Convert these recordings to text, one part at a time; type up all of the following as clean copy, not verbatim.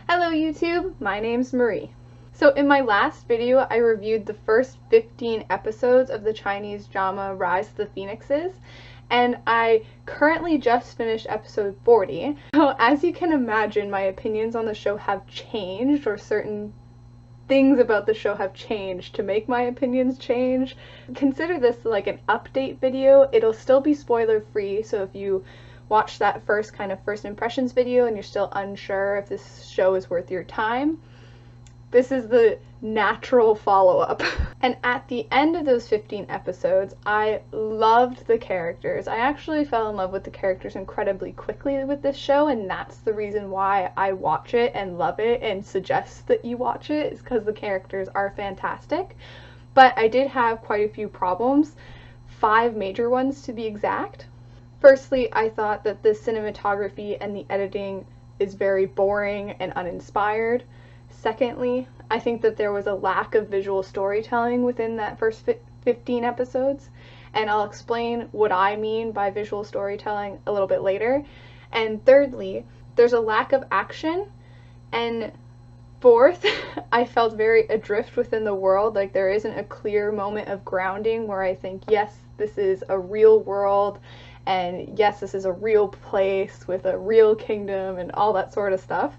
Hello YouTube, my name's Marie. So in my last video, I reviewed the first 15 episodes of the Chinese drama Rise of the Phoenixes, and I currently just finished episode 40. So as you can imagine, my opinions on the show have changed, or certain things about the show have changed to make my opinions change. Consider this like an update video. It'll still be spoiler free, so if you watch that first impressions video and you're still unsure if this show is worth your time, this is the natural follow-up. And at the end of those 15 episodes, I loved the characters. I actually fell in love with the characters incredibly quickly with this show, and that's the reason why I watch it and love it and suggest that you watch it, is because the characters are fantastic. But I did have quite a few problems, 5 major ones to be exact. Firstly, I thought that the cinematography and the editing is very boring and uninspired. Secondly, I think that there was a lack of visual storytelling within that first 15 episodes, and I'll explain what I mean by visual storytelling a little bit later. And thirdly, there's a lack of action. And fourth, I felt very adrift within the world, like there isn't a clear moment of grounding where I think, yes, this is a real world, and yes, this is a real place with a real kingdom and all that sort of stuff.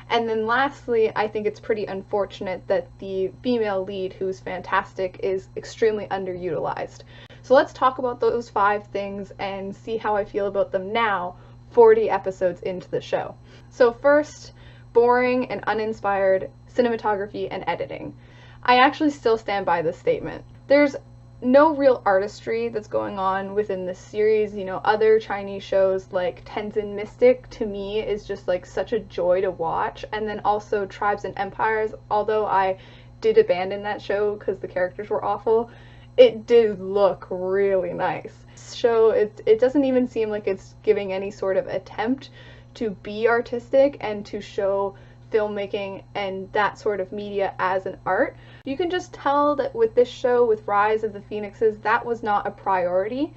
And then lastly, I think it's pretty unfortunate that the female lead, who's fantastic, is extremely underutilized. So let's talk about those 5 things and see how I feel about them now, 40 episodes into the show. So first, boring and uninspired cinematography and editing. I actually still stand by this statement. There's no real artistry that's going on within this series. You know, other Chinese shows like Tenzin Mystic, to me, is just like such a joy to watch. And then also Tribes and Empires, although I did abandon that show because the characters were awful, it did look really nice. This show, it doesn't even seem like it's giving any sort of attempt to be artistic and to show filmmaking and that sort of media as an art. You can just tell that with this show, with Rise of the Phoenixes, that was not a priority,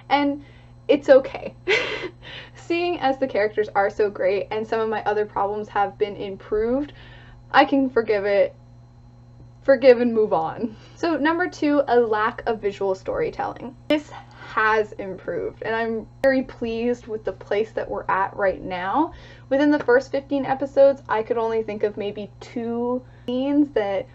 and it's okay. Seeing as the characters are so great and some of my other problems have been improved, I can forgive and move on. So number 2, a lack of visual storytelling. This has improved, and I'm very pleased with the place that we're at right now. Within the first 15 episodes, I could only think of maybe 2 scenes that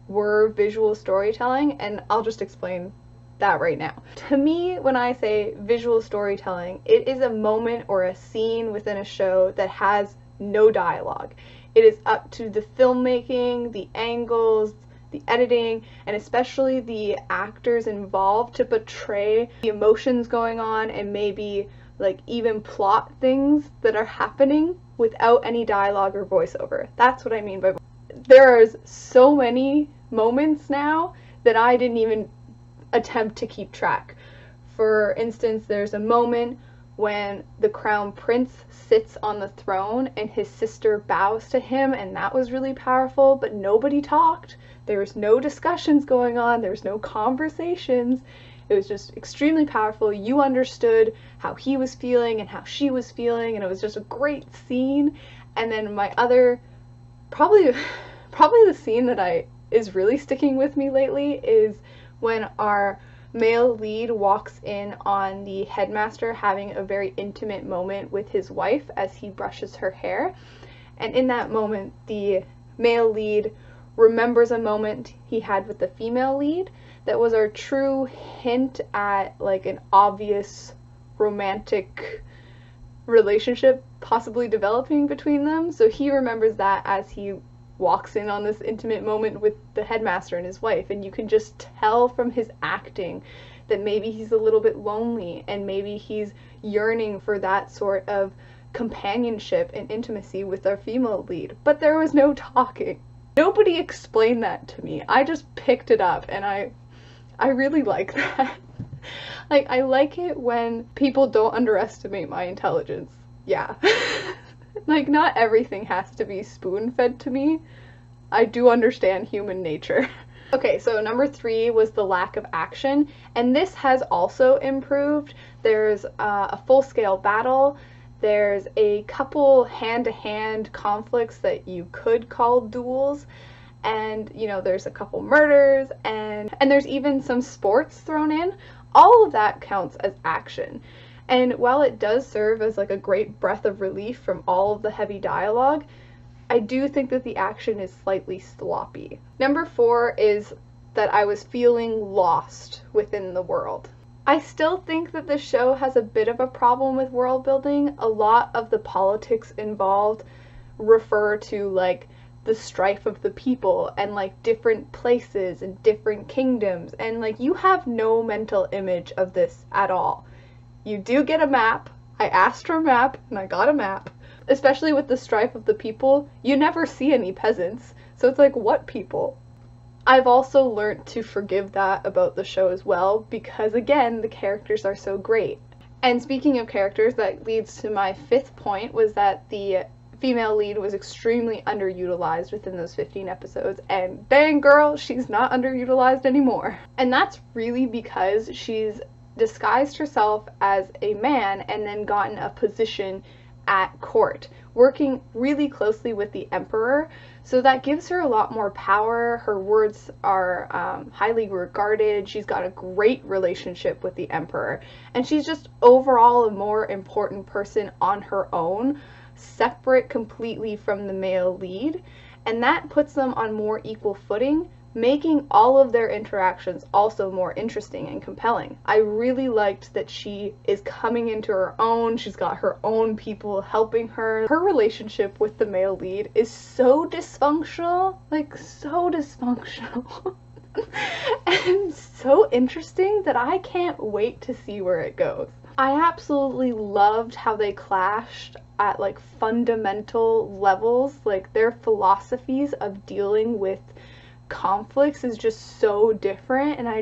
were visual storytelling, and I'll just explain that right now. To me, when I say visual storytelling, it is a moment or a scene within a show that has no dialogue. It is up to the filmmaking, the angles, the editing, and especially the actors involved to portray the emotions going on and maybe like even plot things that are happening without any dialogue or voiceover. That's what I mean by there's so many moments now that I didn't even attempt to keep track. For instance, there's a moment when the crown prince sits on the throne and his sister bows to him, and that was really powerful, but nobody talked. There was no discussions going on, there was no conversations. It was just extremely powerful. You understood how he was feeling and how she was feeling, and it was just a great scene. And then my other, probably the scene that is really sticking with me lately is when our male lead walks in on the headmaster having a very intimate moment with his wife as he brushes her hair. And in that moment, the male lead remembers a moment he had with the female lead that was our true hint at like an obvious romantic relationship possibly developing between them. So he remembers that as he walks in on this intimate moment with the headmaster and his wife, and you can just tell from his acting that maybe he's a little bit lonely and maybe he's yearning for that sort of companionship and intimacy with our female lead. But there was no talking. Nobody explained that to me. I just picked it up, and I really like that. Like, I like it when people don't underestimate my intelligence. Yeah. Like, not everything has to be spoon-fed to me. I do understand human nature. Okay, so number 3 was the lack of action, and this has also improved. There's a full-scale battle There's a couple hand-to-hand conflicts that you could call duels, and you know, there's a couple murders, and there's even some sports thrown in. All of that counts as action. And while it does serve as like a great breath of relief from all of the heavy dialogue, I do think that the action is slightly sloppy. Number 4 is that I was feeling lost within the world. I still think that the show has a bit of a problem with world building. A lot of the politics involved refer to like the strife of the people and like different places and different kingdoms, and like you have no mental image of this at all. You do get a map. I asked for a map and I got a map. Especially with the strife of the people, you never see any peasants. So it's like, what people? I've also learned to forgive that about the show as well, because again, the characters are so great. And speaking of characters, that leads to my 5th point, was that the female lead was extremely underutilized within those 15 episodes, and dang girl, she's not underutilized anymore. And that's really because she's disguised herself as a man and then gotten a position at court, working really closely with the emperor, so that gives her a lot more power. Her words are highly regarded. She's got a great relationship with the emperor, and she's just overall a more important person on her own, separate completely from the male lead, and that puts them on more equal footing, making all of their interactions also more interesting and compelling. I really liked that she is coming into her own. She's got her own people helping her. Her relationship with the male lead is so dysfunctional, like so dysfunctional, and so interesting that I can't wait to see where it goes. I absolutely loved how they clashed at like fundamental levels. Like their philosophies of dealing with conflicts is just so different, and I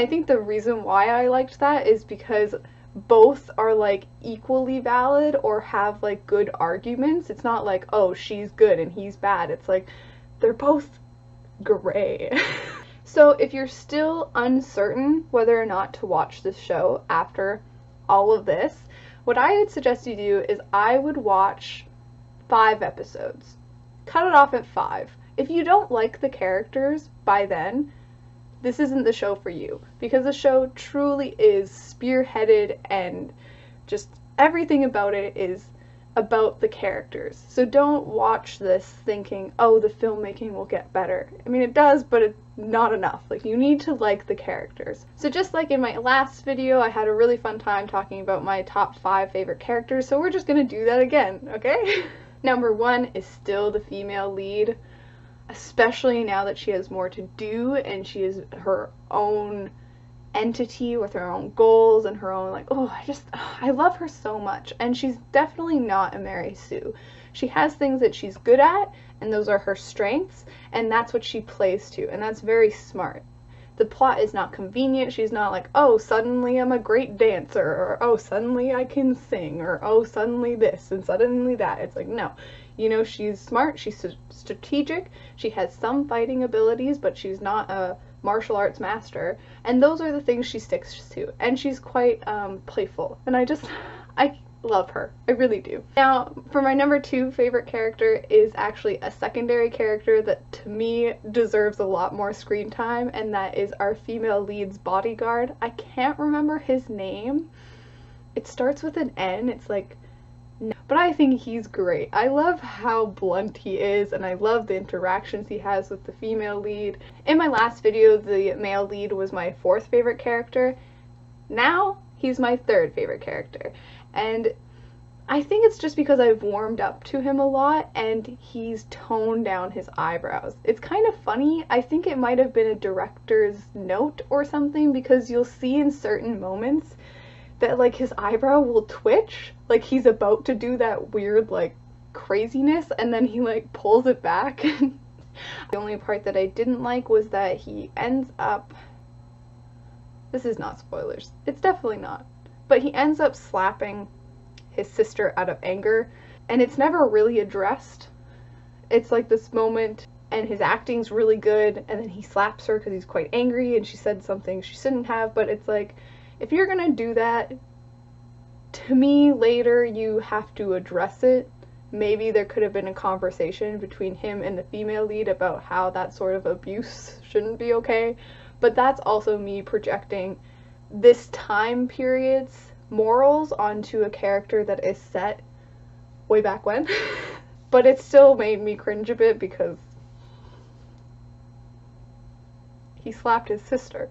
think the reason why I liked that is because both are like equally valid or have like good arguments. It's not like, oh, she's good and he's bad. It's like they're both gray. So if you're still uncertain whether or not to watch this show after all of this, what I would suggest you do is I would watch 5 episodes. Cut it off at 5. If you don't like the characters by then, this isn't the show for you, because the show truly is spearheaded and just everything about it is about the characters. So don't watch this thinking, oh, the filmmaking will get better. I mean, it does, but it's not enough. Like, you need to like the characters. So just like in my last video, I had a really fun time talking about my top 5 favorite characters, so we're just gonna do that again, okay? Number 1 is still the female lead, especially now that she has more to do and she is her own entity with her own goals and her own, like, oh, I love her so much. And she's definitely not a Mary Sue. She has things that she's good at, and those are her strengths, and that's what she plays to, and that's very smart. The plot is not convenient. She's not like, oh, suddenly I'm a great dancer, or oh, suddenly I can sing, or oh, suddenly this and suddenly that. It's like, no. You know, she's smart, she's strategic, she has some fighting abilities, but she's not a martial arts master, and those are the things she sticks to. And she's quite playful, and I love her. I really do. Now, for my number 2 favorite character is actually a secondary character that to me deserves a lot more screen time, and that is our female lead's bodyguard. I can't remember his name. It starts with an N. It's like, no. But I think he's great. I love how blunt he is, and I love the interactions he has with the female lead. In my last video, the male lead was my 4th favorite character. Now, he's my 3rd favorite character. And I think it's just because I've warmed up to him a lot and he's toned down his eyebrows. It's kind of funny. I think it might have been a director's note or something, because you'll see in certain moments that like his eyebrow will twitch, like he's about to do that weird like craziness, and then he like pulls it back. The only part that I didn't like was that he ends up, this is not spoilers, it's definitely not, but he ends up slapping his sister out of anger, and it's never really addressed. It's like this moment, and his acting's really good, and then he slaps her because he's quite angry and she said something she shouldn't have, but it's like, if you're gonna do that, to me, later you have to address it. Maybe there could have been a conversation between him and the female lead about how that sort of abuse shouldn't be okay. But that's also me projecting this time period's morals onto a character that is set way back when. But it still made me cringe a bit because he slapped his sister.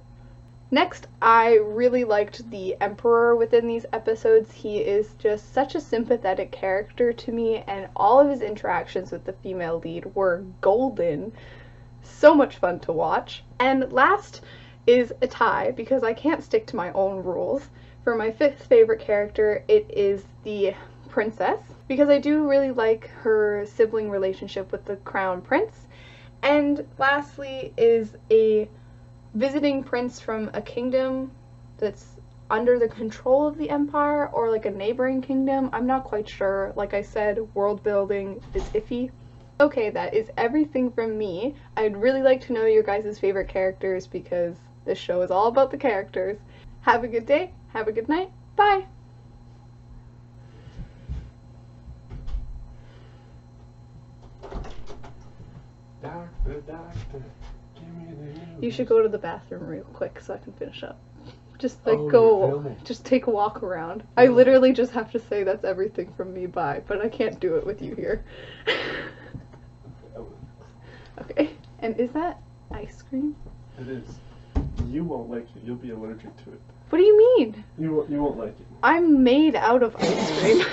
Next, I really liked the Emperor within these episodes. He is just such a sympathetic character to me, and all of his interactions with the female lead were golden. So much fun to watch. And last is a tie, because I can't stick to my own rules. For my fifth favorite character, it is the princess, because I do really like her sibling relationship with the crown prince. And lastly is a visiting prince from a kingdom that's under the control of the empire, or like a neighboring kingdom. I'm not quite sure. Like I said, world building is iffy. Okay, that is everything from me. I'd really like to know your guys' favorite characters, because this show is all about the characters. Have a good day, have a good night, bye! Doctor, doctor, give me the news. You should go to the bathroom real quick so I can finish up. Just like Oh, go, you're filming. just take a walk around. I literally just have to say that's everything from me, bye, but I can't do it with you here. Okay, and is that ice cream? It is. You won't like it. You'll be allergic to it. What do you mean? You won't like it. I'm made out of ice cream.